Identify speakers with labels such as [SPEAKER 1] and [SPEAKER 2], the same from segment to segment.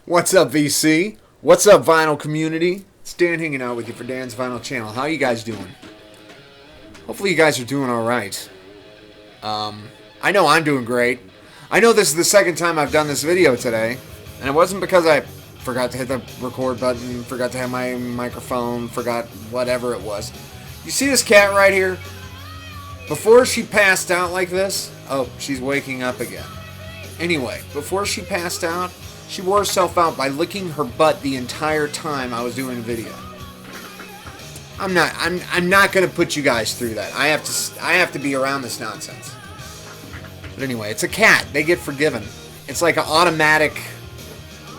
[SPEAKER 1] What's up, VC? What's up, vinyl community? It's Dan hanging out with you for Dan's Vinyl Channel. How you guys doing? Hopefully you guys are doing alright. I know I'm doing great. I know this is the second time I've done this video today, and it wasn't because I forgot to hit the record button, forgot to have my microphone, forgot whatever it was. You see this cat right here? Before she passed out like this, oh, she's waking up again. Anyway, before she passed out, she wore herself out by licking her butt the entire time I was doing the video. I'm not gonna put you guys through that. I have to be around this nonsense. But anyway, it's a cat. They get forgiven. It's like an automatic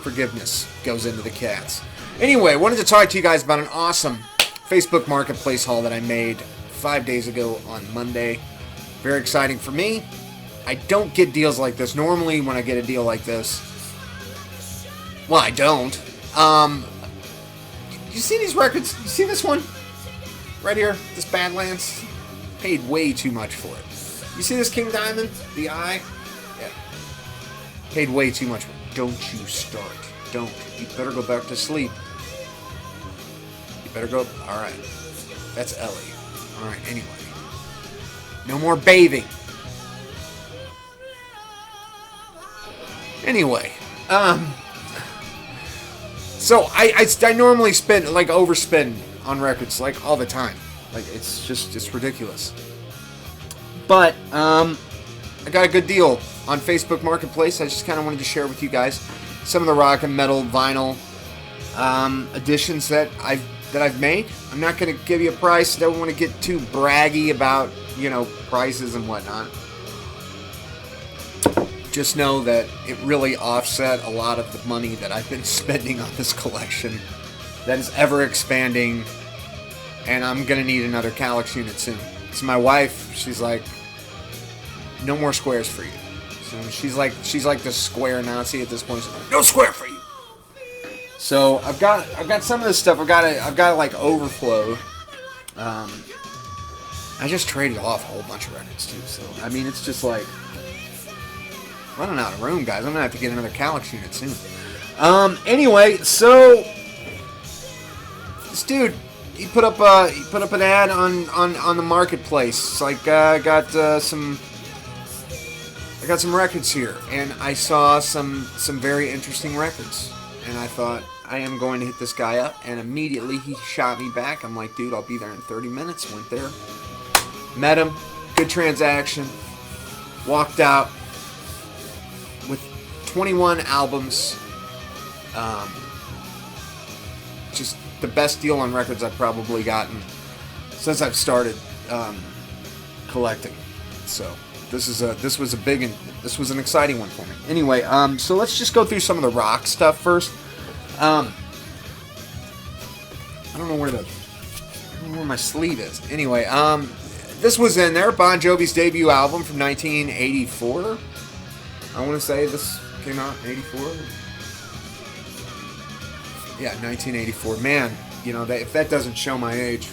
[SPEAKER 1] forgiveness goes into the cats. Anyway, I wanted to talk to you guys about an awesome Facebook Marketplace haul that I made 5 days ago on Monday. Very exciting for me. I don't get deals like this. Normally, when I get a deal like this, well, I don't. You see these records? You see this one? Right here? This Badlands? Paid way too much for it. You see this King Diamond? The Eye? Yeah. Paid way too much for it. Don't you start. Don't. You better go back to sleep. You better go. Alright. That's Ellie. Alright, anyway. No more bathing. Anyway. So, I normally spend, like, overspend on records, like, all the time. Like, it's ridiculous. But, I got a good deal on Facebook Marketplace. I just kind of wanted to share with you guys some of the rock and metal vinyl editions that I've made. I'm not going to give you a price. I don't want to get too braggy about, you know, prices and whatnot. Just know that it really offset a lot of the money that I've been spending on this collection that is ever expanding, and I'm going to need another Calyx unit soon. So my wife, she's like, no more squares for you. So she's like the square Nazi at this point. She's like, no square for you. So I've got some of this stuff. I've got like overflow. I just traded off a whole bunch of records too. So I mean, it's just like running out of room, guys. I'm gonna have to get another Calyx unit soon. Anyway, so this dude, he put up an ad on the marketplace. It's like I got some records here, and I saw some very interesting records, and I thought I am going to hit this guy up, and immediately he shot me back. I'm like, dude, I'll be there in 30 minutes. Went there, met him, good transaction, walked out with 21 albums. Just the best deal on records I've probably gotten since I've started collecting. So this was an exciting one for me. Anyway, so let's just go through some of the rock stuff first. I don't know where my sleeve is. Anyway, this was in there, Bon Jovi's debut album from 1984. I want to say this came out in 84. Yeah, 1984. Man, you know, if that doesn't show my age.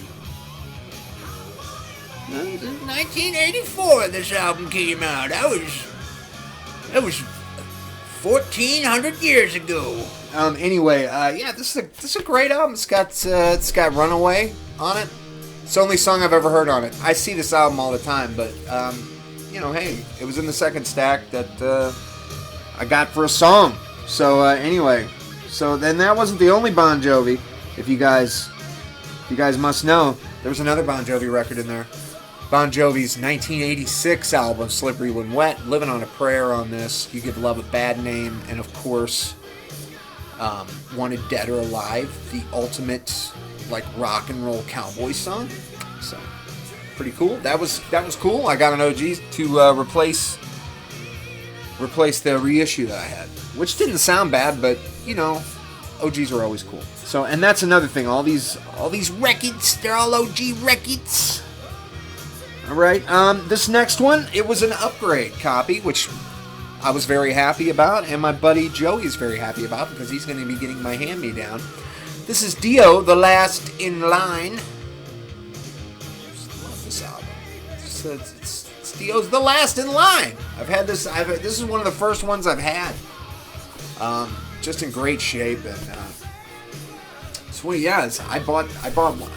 [SPEAKER 1] 1984 this album came out. That was 1,400 years ago. Anyway, yeah, this is a great album. It's got Runaway on it. It's the only song I've ever heard on it. I see this album all the time, but you know, hey, it was in the second stack that I got for a song. So anyway, so then that wasn't the only Bon Jovi. If you guys must know, there was another Bon Jovi record in there. Bon Jovi's 1986 album, Slippery When Wet, Living on a Prayer on this, You Give Love a Bad Name, and of course, Wanted Dead or Alive, the ultimate, like, rock and roll cowboy song. So, pretty cool. That was cool. I got an OG to replace the reissue that I had, which didn't sound bad, but, you know, OGs are always cool. So, and that's another thing. All these Rekkids, they're all OG Rekkids. Alright, this next one, it was an upgrade copy, which I was very happy about, and my buddy Joey's very happy about, because he's going to be getting my hand-me-down. This is Dio, The Last in Line. I just love this album. It's Dio's The Last in Line. I've had this, this is one of the first ones I've had. just in great shape. And so yeah, I bought one.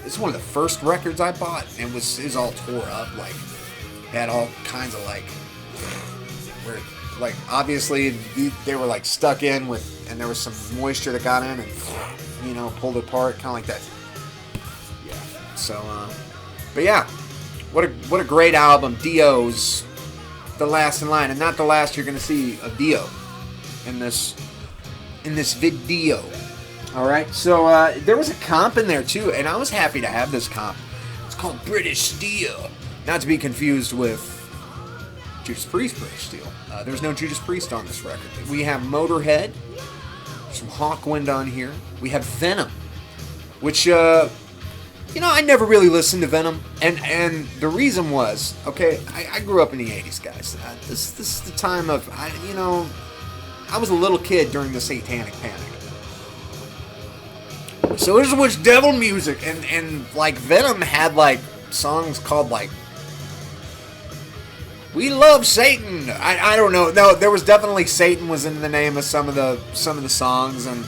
[SPEAKER 1] It's one of the first records I bought, and it was all tore up. Like, had all kinds of where, like, obviously they were like stuck in with, and there was some moisture that got in and, you know, pulled it apart, kind of like that. Yeah. So, but yeah, what a great album. Dio's the last in line, and not the last you're gonna see of Dio in this video. All right, so there was a comp in there too, and I was happy to have this comp. It's called British Steel, not to be confused with Judas Priest British Steel. There's no Judas Priest on this record. We have Motorhead, some Hawkwind on here. We have Venom, which you know, I never really listened to Venom, and the reason was, okay, I grew up in the 80s, guys. This is the time of, you know, I was a little kid during the Satanic Panic. So this was devil music, and like Venom had like songs called like "We Love Satan." I don't know. No, there was definitely Satan was in the name of some of the songs, and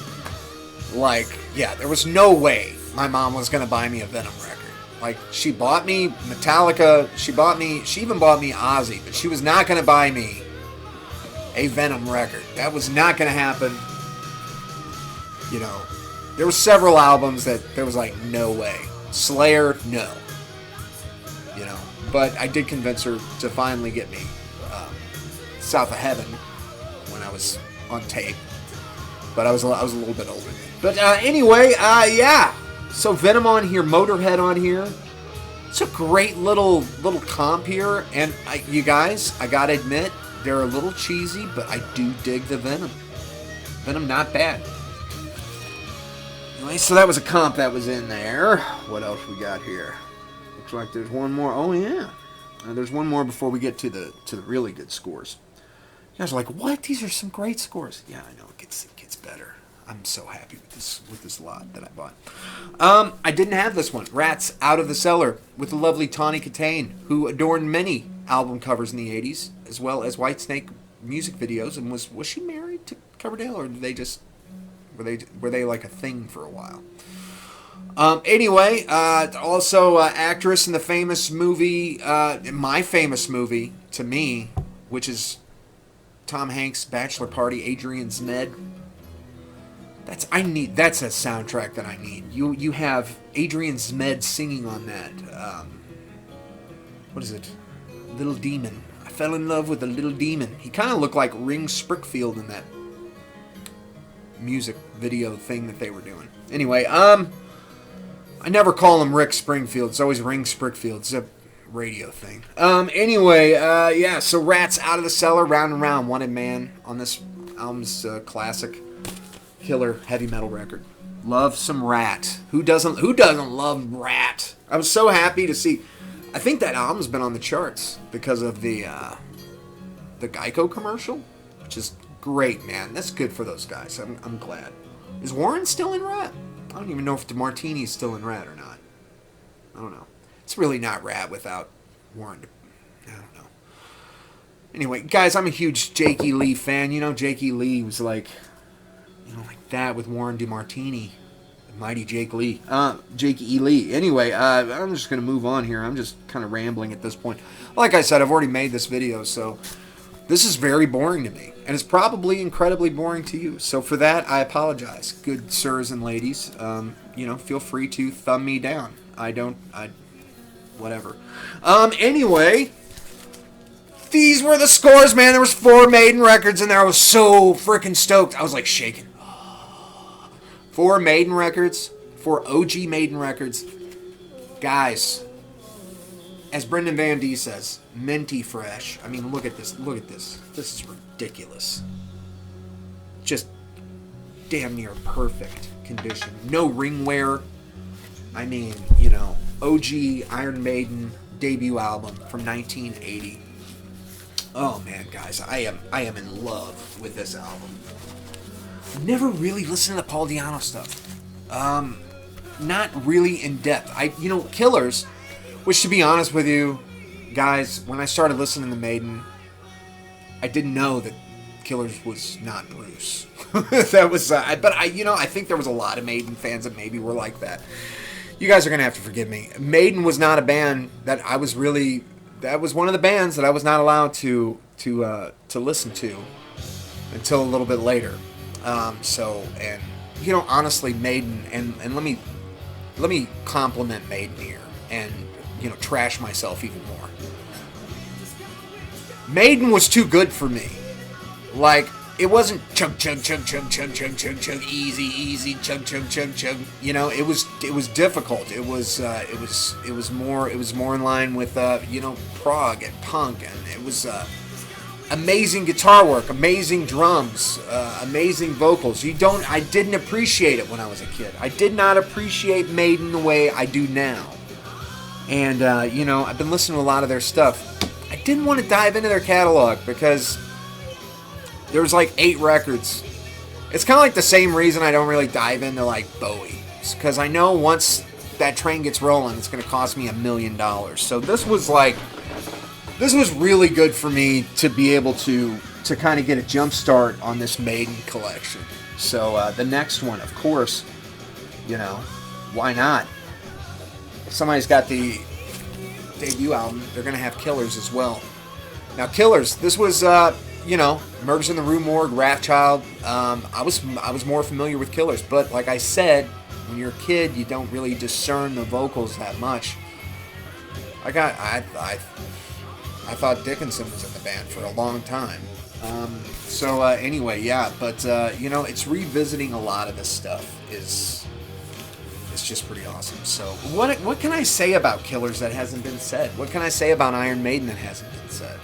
[SPEAKER 1] like, yeah, there was no way my mom was gonna buy me a Venom record. Like, she bought me Metallica, she even bought me Ozzy, but she was not gonna buy me a Venom record. That was not gonna happen. You know. There were several albums that there was like, no way. Slayer, no. You know, but I did convince her to finally get me South of Heaven when I was on tape. But I was a little bit older. But anyway, yeah. So Venom on here, Motorhead on here. It's a great little comp here, and you guys, I gotta admit, they're a little cheesy, but I do dig the Venom. Venom, not bad. Anyway, so that was a comp that was in there. What else we got here? Looks like there's one more. Oh yeah, there's one more before we get to the really good scores. You guys are like, what? These are some great scores. Yeah, I know, it gets better. I'm so happy with this lot that I bought. I didn't have this one. Rats Out of the Cellar with the lovely Tawny Katane, who adorned many album covers in the 80s, as well as Whitesnake music videos. And was she married to Coverdale, or did they just were they like a thing for a while? Anyway, also actress in the famous movie, my famous movie to me, which is Tom Hanks' Bachelor Party, Adrian's Ned. That's a soundtrack that I need. You have Adrian Zmed singing on that. What is it? Little Demon. I fell in love with a little demon. He kind of looked like Ring Sprickfield in that music video thing that they were doing. Anyway, I never call him Rick Springfield. It's always Ring Sprickfield. It's a radio thing. Anyway, yeah. So Rats Out of the Cellar, Round and Round, Wanted Man on this album's classic. Killer heavy metal record. Love some Rat. Who doesn't love Rat? I was so happy to see. I think that album's been on the charts because of the Geico commercial, which is great, man. That's good for those guys. I'm glad. Is Warren still in Rat? I don't even know if DeMartini's still in Rat or not. I don't know. It's really not Rat without Warren. I don't know. Anyway, guys, I'm a huge Jake E. Lee fan. You know, Jake E. Lee was like, you know, like that with Warren DeMartini. Mighty Jake Lee. Jake E. Lee. Anyway, I'm just going to move on here. I'm just kind of rambling at this point. Like I said, I've already made this video, so this is very boring to me. And it's probably incredibly boring to you. So for that, I apologize. Good sirs and ladies, you know, feel free to thumb me down. Whatever. Anyway, these were the scores, man. There was 4 Maiden records in there. I was so freaking stoked. I was like shaking. 4 Maiden records, 4 OG Maiden records. Guys, as Brendan Van D says, minty fresh. I mean, look at this. Look at this. This is ridiculous. Just damn near perfect condition. No ring wear. I mean, you know, OG Iron Maiden debut album from 1980. Oh man, guys, I am in love with this album. Never really listened to the Paul Di'Anno stuff. Not really in depth. You know, Killers, which to be honest with you, guys, when I started listening to Maiden, I didn't know that Killers was not Bruce. That was, but I think there was a lot of Maiden fans that maybe were like that. You guys are gonna have to forgive me. Maiden was not a band that I was really. That was one of the bands that I was not allowed to listen to until a little bit later. Honestly, Maiden, and let me compliment Maiden here, and trash myself even more. Maiden was too good for me. Like, it wasn't chug chug chug chug chug chug chug chug easy chug chug chug chug. It was difficult. It was more in line with prog and punk, and it was amazing guitar work, amazing drums, amazing vocals. I didn't appreciate it when I was a kid. I did not appreciate Maiden the way I do now. And I've been listening to a lot of their stuff. I didn't want to dive into their catalog because there was like 8 records. It's kind of like the same reason I don't really dive into like Bowie. It's because I know once that train gets rolling, it's going to cost me $1 million. So this was really good for me to be able to kind of get a jump start on this Maiden collection. So the next one, of course, why not? If somebody's got the debut album, they're going to have Killers as well. Now, Killers, this was, Murders in the Rue Morgue, Wrathchild. I was more familiar with Killers, but like I said, when you're a kid, you don't really discern the vocals that much. I thought Dickinson was in the band for a long time. It's revisiting a lot of this stuff is just pretty awesome. So what can I say about Killers that hasn't been said? What can I say about Iron Maiden that hasn't been said?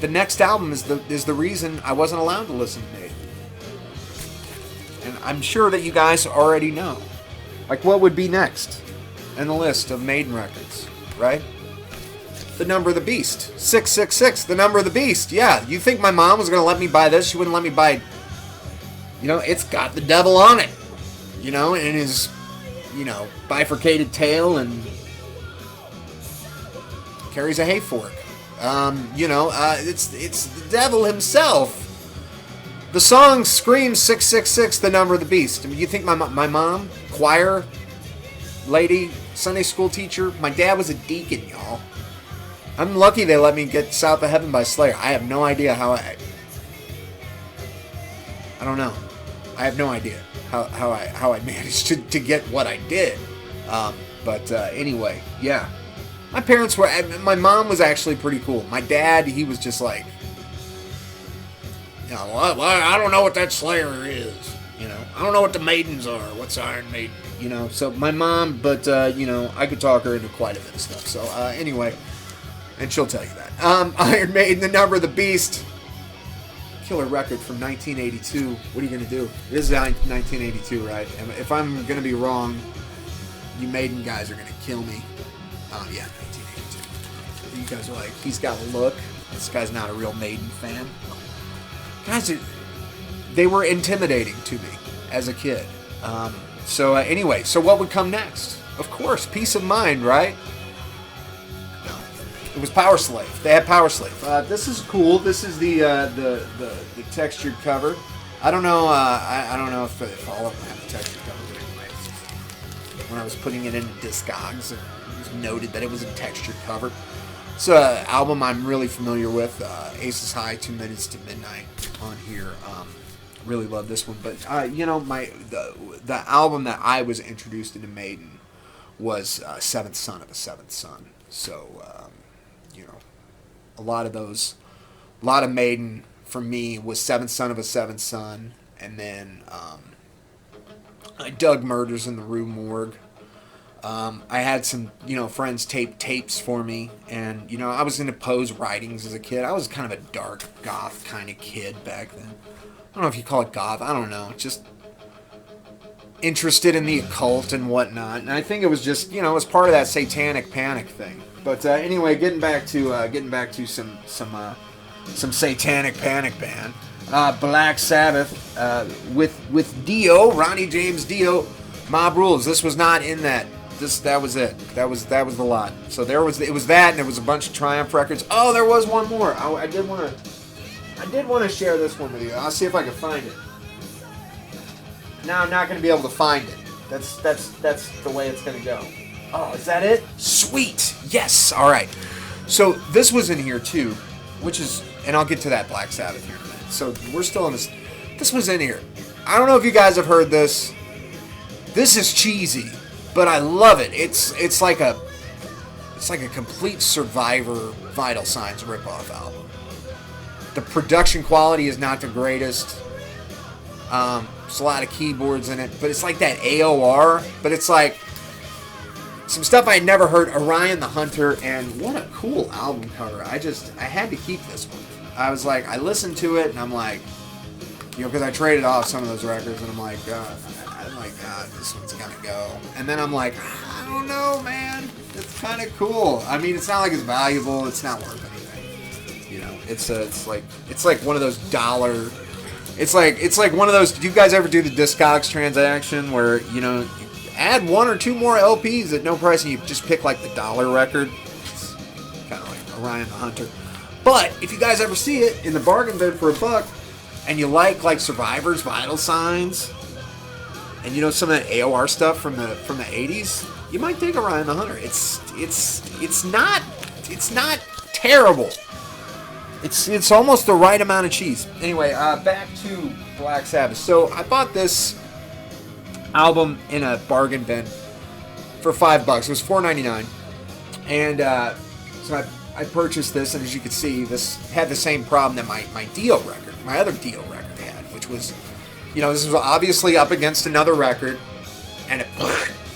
[SPEAKER 1] The next album is the reason I wasn't allowed to listen to Maiden. And I'm sure that you guys already know. Like, what would be next in the list of Maiden records, right? The Number of the Beast. 666, The Number of the Beast. Yeah, you think my mom was going to let me buy this? She wouldn't let me buy, it's got the devil on it. And his, bifurcated tail and carries a hay fork. It's the devil himself. The song screams 666, The Number of the Beast. I mean, you think my mom, choir lady, Sunday school teacher, my dad was a deacon, y'all. I'm lucky they let me get South of Heaven by Slayer. I have no idea how I don't know. I have no idea how I managed to get what I did. Anyway, yeah. My mom was actually pretty cool. My dad, he was just like, I don't know what that Slayer is. I don't know what the Maidens are. What's Iron Maiden? So my mom, but, I could talk her into quite a bit of stuff. So, anyway, and she'll tell you that. Iron Maiden, The Number of the Beast. Killer record from 1982. What are you going to do? It is 1982, right? And if I'm going to be wrong, you Maiden guys are going to kill me. Yeah, 1982. You guys are like, he's got a look. This guy's not a real Maiden fan. Guys, they were intimidating to me as a kid. Anyway, so what would come next? Of course, Peace of Mind, right? No, it was Power Slave. They had Power Slave. This is cool. This is the textured cover. I don't know. I don't know if all of them have a textured cover. But anyway, when I was putting it into Discogs, it was noted that it was a textured cover. It's an album I'm really familiar with. Aces High, 2 Minutes to Midnight on here. Really love this one. But the album that I was introduced into Maiden was Seventh Son of a Seventh Son. So a lot of Maiden for me was Seventh Son of a Seventh Son, and then I dug Murders in the Rue Morgue. I had some, friends tape tapes for me, and, I was into Poe's writings as a kid. I was kind of a dark goth kind of kid back then. I don't know if you call it goth. I don't know. Just interested in the occult and whatnot. And I think it was just, it was part of that satanic panic thing. But anyway, getting back to some satanic panic band. Black Sabbath with Dio, Ronnie James Dio, Mob Rules. This was not in that. That was it. That was the lot. So it was that, and there was a bunch of Triumph records. Oh, there was one more. I I did want to share this one with you. I'll see if I can find it. Now I'm not going to be able to find it. That's the way it's going to go. Oh, is that it? Sweet. Yes. All right. So this was in here too, which is, and I'll get to that Black Sabbath here in a minute. So we're still in this. This was in here. I don't know if you guys have heard this. This is cheesy, but I love it. It's like a complete Survivor Vital Signs ripoff album. The production quality is not the greatest. There's a lot of keyboards in it, but it's like that AOR, but it's like some stuff I had never heard. Orion the Hunter, and what a cool album cover. I had to keep this one. I was like, I listened to it, and I'm like, because I traded off some of those records, and I'm like, God, this one's gonna go. And then I'm like, I don't know, man. It's kind of cool. I mean, it's not like it's valuable. It's not worth anything. You know, it's like one of those dollar. It's like one of those. Do you guys ever do the Discogs transaction where you add one or two more LPs at no price and you just pick like the dollar record? It's kind of like Orion the Hunter. But if you guys ever see it in the bargain bin for $1, and you like Survivor's Vital Signs, and some of that AOR stuff from the 80s, you might dig Orion the Hunter. It's not terrible. It's almost the right amount of cheese. Anyway, back to Black Sabbath. So I bought this album in a bargain bin for $5. It was $4.99, and so I purchased this. And as you can see, this had the same problem that my Dio record, my other Dio record had, which was, this was obviously up against another record, and it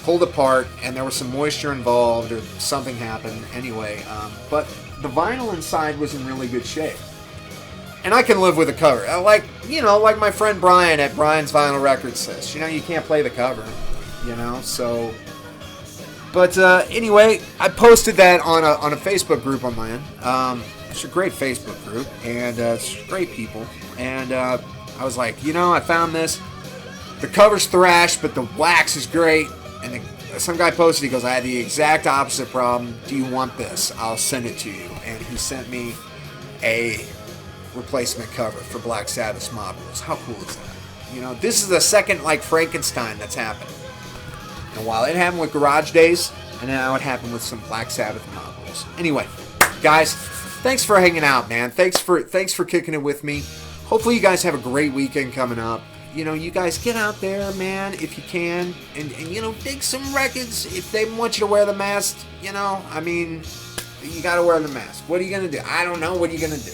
[SPEAKER 1] pulled apart, and there was some moisture involved, or something happened. Anyway, but the vinyl inside was in really good shape. And I can live with the cover. Like my friend Brian at Brian's Vinyl Records says, you can't play the cover, so. But anyway, I posted that on a Facebook group on mine. It's a great Facebook group, and it's great people. And I was like, I found this. The cover's thrash, but the wax is great. And some guy posted, he goes, I had the exact opposite problem. Do you want this? I'll send it to you. And he sent me a replacement cover for Black Sabbath's Mob Rules. How cool is that? This is the second, Frankenstein that's happened. And while it happened with Garage Days, and now it happened with some Black Sabbath Mob Rules. Anyway, guys, thanks for hanging out, man. Thanks for kicking it with me. Hopefully you guys have a great weekend coming up. You guys get out there, man, if you can, and dig some Rekkids. If they want you to wear the mask, you gotta wear the mask. What are you gonna do? I don't know. What are you gonna do?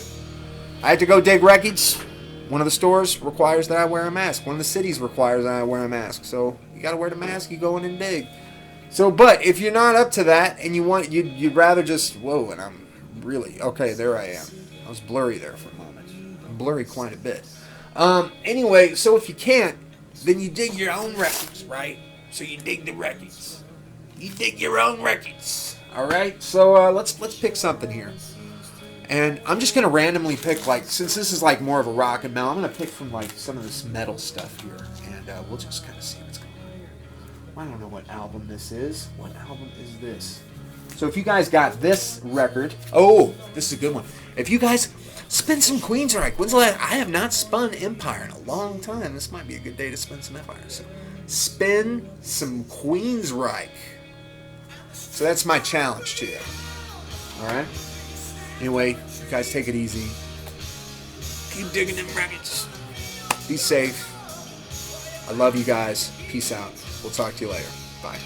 [SPEAKER 1] I had to go dig Rekkids. One of the stores requires that I wear a mask. One of the cities requires that I wear a mask. So you gotta wear the mask. You go in and dig. So, but if you're not up to that, and you'd rather just and I'm really okay. There I am. I was blurry there for a moment. I'm blurry quite a bit. Anyway, so if you can't, then you dig your own Rekkids, right? So you dig the Rekkids. You dig your own Rekkids. All right. So let's pick something here, and I'm just gonna randomly pick since this is more of a rock and metal, I'm gonna pick from some of this metal stuff here, and we'll just kind of see what's going on here. I don't know what album this is. What album is this? So if you guys got this record, this is a good one. If you guys spin some Queensryche. When's the last? I have not spun Empire in a long time. This might be a good day to spin some Empire. So spin some Queensryche. So that's my challenge to you. All right. Anyway, you guys take it easy. Keep digging them Rekkids. Be safe. I love you guys. Peace out. We'll talk to you later. Bye.